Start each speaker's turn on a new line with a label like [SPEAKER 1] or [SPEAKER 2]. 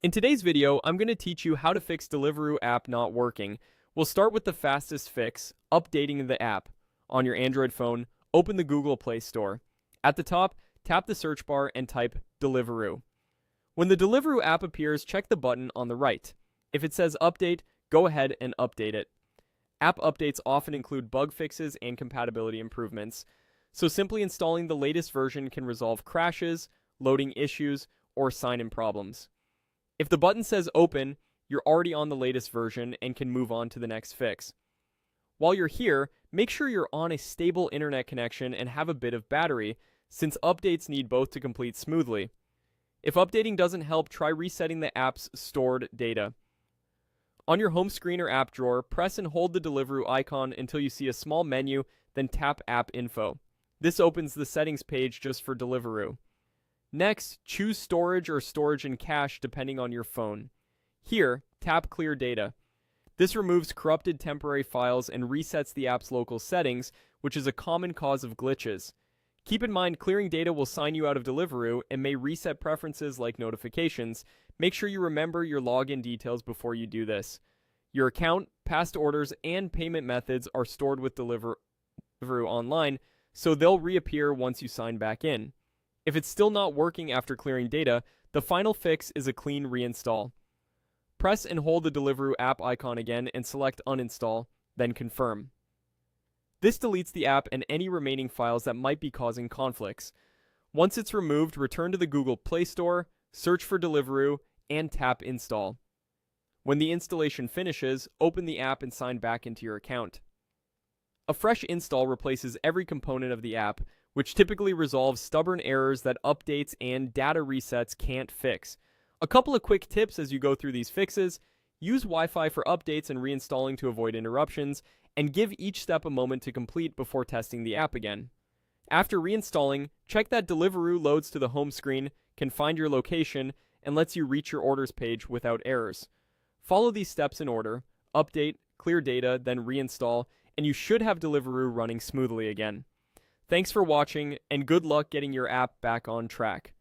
[SPEAKER 1] In today's video, I'm going to teach you how to fix Deliveroo app not working. We'll start with the fastest fix, updating the app. On your Android phone, open the Google Play Store. At the top, tap the search bar and type Deliveroo. When the Deliveroo app appears, check the button on the right. If it says update, go ahead and update it. App updates often include bug fixes and compatibility improvements, so simply installing the latest version can resolve crashes, loading issues, or sign-in problems. If the button says open, you're already on the latest version and can move on to the next fix. While you're here, make sure you're on a stable internet connection and have a bit of battery, since updates need both to complete smoothly. If updating doesn't help, try resetting the app's stored data. On your home screen or app drawer, press and hold the Deliveroo icon until you see a small menu, then tap App Info. This opens the settings page just for Deliveroo. Next, choose storage or storage and cache depending on your phone. Here, tap Clear Data. This removes corrupted temporary files and resets the app's local settings, which is a common cause of glitches. Keep in mind, clearing data will sign you out of Deliveroo and may reset preferences like notifications. Make sure you remember your login details before you do this. Your account, past orders, and payment methods are stored with Deliveroo online, so they'll reappear once you sign back in. If it's still not working after clearing data, the final fix is a clean reinstall. Press and hold the Deliveroo app icon again and select Uninstall, then Confirm. This deletes the app and any remaining files that might be causing conflicts. Once it's removed, return to the Google Play Store, search for Deliveroo, and tap Install. When the installation finishes, open the app and sign back into your account. A fresh install replaces every component of the app, which typically resolves stubborn errors that updates and data resets can't fix. A couple of quick tips as you go through these fixes: use Wi-Fi for updates and reinstalling to avoid interruptions, and give each step a moment to complete before testing the app again. After reinstalling, check that Deliveroo loads to the home screen, can find your location, and lets you reach your orders page without errors. Follow these steps in order: update, clear data, then reinstall, and you should have Deliveroo running smoothly again. Thanks for watching, and good luck getting your app back on track.